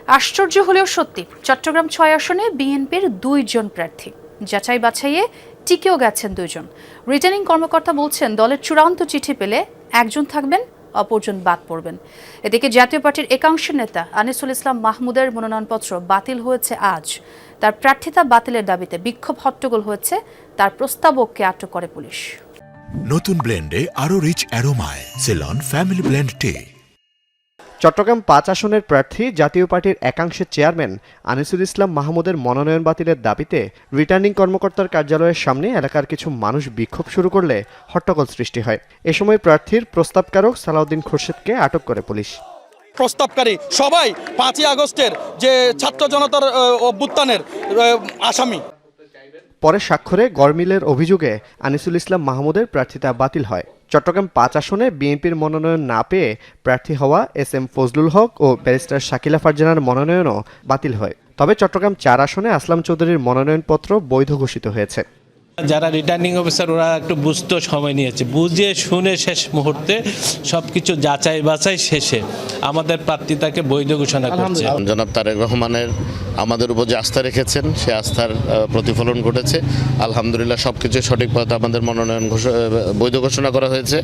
আশ্চর্য হলেও সত্যি, চট্টগ্রাম ৬ আসনে বিএনপির ২ জন প্রার্থী যাচাই বাছাইয়ে টিকেও গেছেন ২ জন। রিটার্নিং কর্মকর্তা বলছেন, দলের চূড়ান্ত চিঠি পেলে একজন থাকবেন, অপরজন বাদ পড়বেন। এদিকে জাতীয় পার্টির একাংশের নেতা আনিসুল ইসলাম মাহমুদের মনোনয়নপত্র বাতিল হয়েছে আজ। তার প্রার্থিতা বাতিলের দাবিতে বিক্ষোভ হট্টগোল হয়েছে, তার প্রস্তাবককে আটক করে পুলিশ। নতুন ব্লেন্ডে আরো রিচ অ্যারোমায় সেলন ফ্যামিলি ব্লেন্ড টে। চট্টগ্রাম ৫ আসনের প্রার্থী জাতীয় পার্টির একাংশের চেয়ারম্যান আনিসুল ইসলাম মাহমুদের মনোনয়ন বাতিলের দাবিতে রিটার্নিং কর্মকর্তার কার্যালয়ের সামনে এলাকার কিছু মানুষ বিক্ষোভ শুরু করলে হট্টগোল সৃষ্টি হয়। এ সময় প্রার্থীর প্রস্তাবকারক সালাউদ্দিন খোরশেদকে আটক করে পুলিশ। প্রস্তাবকারী সবাই ৫ই আগস্টের যে ছাত্র জনতার অভ্যুত্থানের আসামি। পরে স্বাক্ষরে গড়মিলের অভিযোগে আনিসুল ইসলাম মাহমুদের প্রার্থিতা বাতিল হয়। চট্টগ্রাম ৫ আসনে বিএনপির মনোনয়ন না পেয়ে প্রার্থী হওয়া SM ফজলুল হক ও ব্যারিস্টার শাকিলা ফারজানার মনোনয়নও বাতিল হয়। তবে চট্টগ্রাম ৪ আসনে আসলাম চৌধুরীর মনোনয়নপত্র বৈধ ঘোষিত হয়েছে। যারা রিটার্নিং অফিসার ওরা একটু বুঝতে সময় নিয়েছে, বুঝে শুনে শেষ মুহূর্তে সবকিছু যাচাই বাছাই শেষে আমাদের প্রার্থীতাকে বৈধ ঘোষণা করছে। জনাব তারেক রহমানের আমাদের উপর যে আস্থা রেখেছেন সে আস্থার প্রতিফলন ঘটেছে। আলহামদুলিল্লাহ সবকিছু সঠিক পথে আমাদের মনোনয়ন বৈধ ঘোষণা করা হয়েছে।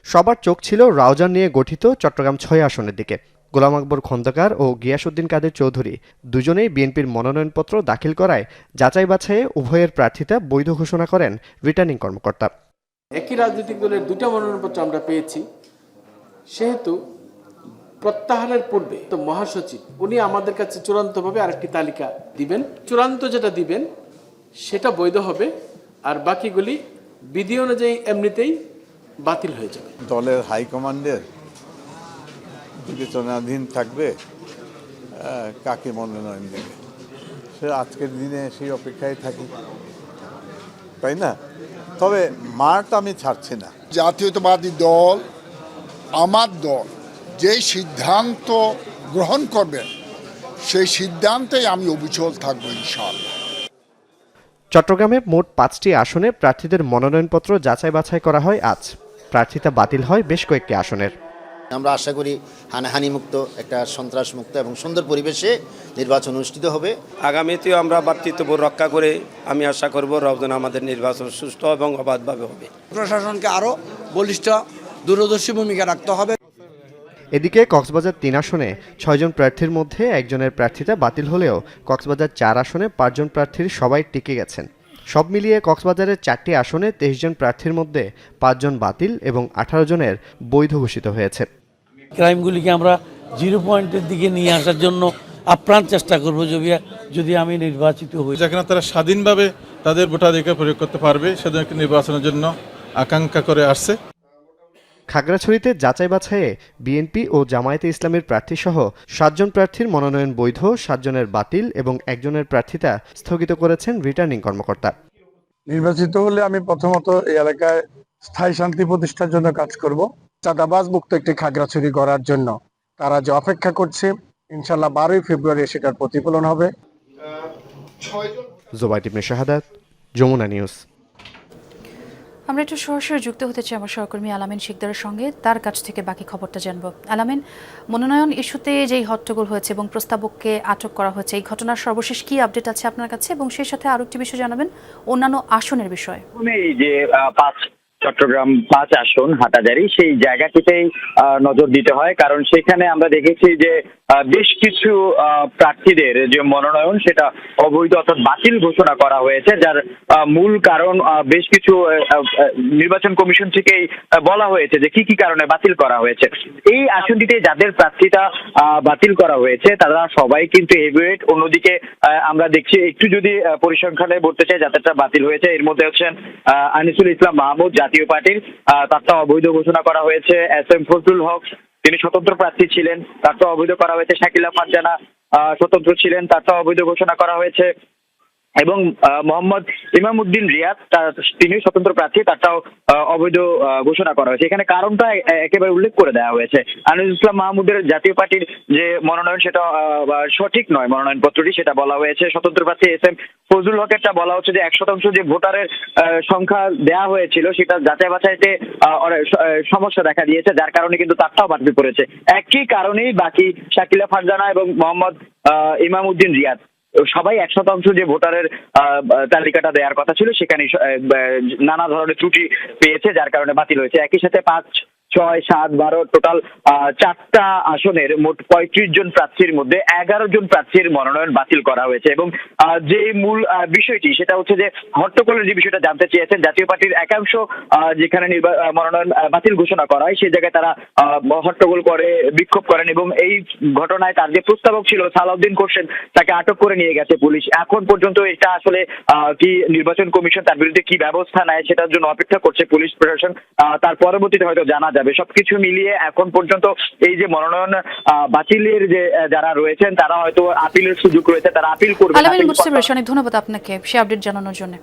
সবার চোখ ছিল রাউজান নিয়ে গঠিত চট্টগ্রাম ৬ আসনের দিকে। গোলাম আকবর খন্দকার ও গিয়াসউদ্দিন কাদের চৌধুরী দুজনেই বিএনপির মনোনয়নপত্র দাখিল করায় যাচাই বাছাইয়ে উভয়ের প্রার্থিতা বৈধ ঘোষণা করেন রিটার্নিং কর্মকর্তা। একই রাজনৈতিক দলের 2টা মনোনয়নপত্র আমরা পেয়েছি, সেহেতু প্রত্যাহারের পূর্বে তো মহাসচিব উনি আমাদের কাছে চূড়ান্তভাবে আরেকটি তালিকা দিবেন। চূড়ান্ত যেটা দিবেন সেটা বৈধ হবে, আর বাকিগুলি বিধি অনুযায়ী এমনিতেই বাতিল হয়ে যাবে। দলের হাইকমান্ডের বিবেচনাধীন থাকবে কাকে মনোনয়ন দেবে, সে আজকের দিনে সেই অপেক্ষায় থাকি, তাই না? তবে মাঠ আমি ছাড়ছি না। জাতীয়তাবাদী দল, আমার দল যেই সিদ্ধান্ত গ্রহণ করবেন সেই সিদ্ধান্তেই আমি অবিচল থাকবো ইনশাআল্লাহ। চট্টগ্রামে মোট 5টি আসনে প্রার্থীদের মনোনয়নপত্র যাচাই বাছাই করা হয় আজ। প্রার্থিতা বাতিল হয় বেশ কয়েকটি আসনের। আমরা আশা করি হানাহানি মুক্ত, একটা সন্ত্রাস মুক্ত এবং সুন্দর পরিবেশে নির্বাচন অনুষ্ঠিত হবে। আগামীতেও আমরা ভ্রাতৃত্ববোধ রক্ষা করে আমি আশা করব রমজান আমাদের নির্বাচন সুষ্ঠু এবং অবাধভাবে হবে। প্রশাসনকে আরও বলিষ্ঠ দূরদর্শী ভূমিকা রাখতে হবে। এদিকে কক্সবাজার 3 আসনে 6 জন প্রার্থীর মধ্যে একজনের প্রার্থিতা বাতিল হলেও কক্সবাজার 4 আসনে 5 জন প্রার্থীর সবাই টিকে গেছেন। সব মিলিয়ে কক্সবাজারের 4টি আসনে 23 জন প্রার্থীর মধ্যে 5 জন বাতিল এবং 18 জনের বৈধ ঘোষিত হয়েছে। ক্রাইমগুলিকে আমরা 0 পয়েন্টের দিকে নিয়ে আসার জন্য আপ্রাণ চেষ্টা করব যদি আমি নির্বাচিত হই। যেখানে তারা স্বাধীনভাবে তাদের ভোটাধিকার প্রয়োগ করতে পারবে সেজন্য একটি নির্বাচনের জন্য আকাঙ্ক্ষা করে আসছে। খাগড়াছড়িতে যাচাই বাছাইয়ে বিএনপি ও জামায়াতে ইসলামের প্রার্থীসহ 7 জন প্রার্থীর মনোনয়ন বৈধ, 7 জনের বাতিল এবং 1 জনের প্রার্থিতা স্থগিত করেছেন রিটার্নিং কর্মকর্তা। নির্বাচিত হলে আমি প্রথমত এই এলাকায় স্থায়ী শান্তি প্রতিষ্ঠার জন্য কাজ করব, চাঁদাবাজ মুক্ত একটি খাগড়াছড়ি গড়ার জন্য তারা যে অপেক্ষা করছে, ইনশাল্লাহ 12ই ফেব্রুয়ারি সেটার প্রতিফলন হবে। জোবাইদ ইবনে শাহাদাত, যমুনা নিউজ। আমরা একটু সরাসরি যুক্ত হতে চাই আমার সহকর্মী আলামিন শিকদারের সঙ্গে, তার কাছ থেকে বাকি খবরটা জানব। আলামিন, মনোনয়ন ইস্যুতে যেই হট্টগোল হয়েছে এবং প্রস্তাবককে আটক করা হয়েছে, এই ঘটনার সর্বশেষ কি আপডেট আছে আপনার কাছে, এবং সেই সাথে আরো একটি বিষয় জানাবেন অন্যান্য আসনের বিষয়ে। এই যে চট্টগ্রাম 5 আসন হাটাজারি, সেই জায়গাটিতেই নজর দিতে হয়, কারণ সেখানে আমরা দেখেছি যে বেশ কিছু প্রার্থীদের যে মনোনয়ন সেটা অবৈধ অর্থাৎ বাতিল ঘোষণা করা হয়েছে, যার মূল কারণ বেশ কিছু নির্বাচন কমিশন থেকেই বলা হয়েছে যে কি কি কারণে বাতিল করা হয়েছে। এই আসনটিতে যাদের প্রার্থীতা বাতিল করা হয়েছে তারা সবাই কিন্তু হেভিওয়েট। অন্যদিকে আমরা দেখছি একটু যদি পরিসংখ্যানে বলতে চাই যাদেরটা বাতিল হয়েছে, এর মধ্যে হচ্ছেন আনিসুল ইসলাম মাহমুদ জাতীয় পার্টির, তারটা অবৈধ ঘোষণা করা হয়েছে। SM ফজলুল হক, তিনি স্বতন্ত্র প্রার্থী ছিলেন, তারটা অবৈধ করা হয়েছে। শাকিলা ফারজানা স্বতন্ত্র ছিলেন, তারটা অবৈধ ঘোষণা করা হয়েছে। এবং মোহাম্মদ ইমামউদ্দিন রিয়াদ তিনি স্বতন্ত্র প্রার্থী, তারটাও অবৈধ ঘোষণা করা হয়েছে। এখানে কারণটা একেবারে উল্লেখ করে দেওয়া হয়েছে। আনিসুল ইসলাম মাহমুদের জাতীয় পার্টির যে মনোনয়ন সেটা সঠিক নয়, মনোনয়নপত্রটি সেটা বলা হয়েছে। স্বতন্ত্র প্রার্থী SM ফজলুল হকেরটা বলা হচ্ছে যে 1% যে ভোটারের সংখ্যা দেয়া হয়েছিল সেটা যাচাই বাছাইতে সমস্যা দেখা দিয়েছে, যার কারণে কিন্তু তারটাও বাতিল করেছে। একই কারণেই বাকি শাকিলা ফারজানা এবং মোহাম্মদ ইমামউদ্দিন রিয়াদ সবাই 100% যে ভোটারের তালিকাটা দেওয়ার কথা ছিল সেখানে নানা ধরনের ত্রুটি পেয়েছে, যার কারণে বাতিল হয়েছে। একই সাথে 5, 6, 7, 12 টোটাল 4টা আসনের মোট 35 জন প্রার্থীর মধ্যে 11 জন প্রার্থীর মনোনয়ন বাতিল করা হয়েছে। এবং যে মূল বিষয়টি সেটা হচ্ছে যে হট্টগোলের যে বিষয়টা জানতে চেয়েছেন জাতীয় পার্টির একাংশ, যেখানে মনোনয়ন বাতিল ঘোষণা করা হয় সেই জায়গায় তারা হট্টগোল করে বিক্ষোভ করেন এবং এই ঘটনায় তার যে প্রস্তাবক ছিল সালাউদ্দিন খোরশেদ তাকে আটক করে নিয়ে গেছে পুলিশ। এখন পর্যন্ত এটা আসলে কি নির্বাচন কমিশন তার বিরুদ্ধে কি ব্যবস্থা নেয় সেটার জন্য অপেক্ষা করছে পুলিশ প্রশাসন। তার পরবর্তীতে হয়তো জানা যাবে। সবকিছু মিলিয়ে এখন পর্যন্ত এই যে মনোনয়ন বাতিলের যে যারা রয়েছেন তারা হয়তো আপিলের সুযোগ রয়েছে, তারা আপিল করবে। আলামিন বুঝতে পেরেছি, অনেক ধন্যবাদ আপনাকে সে আপডেট জানানোর জন্য।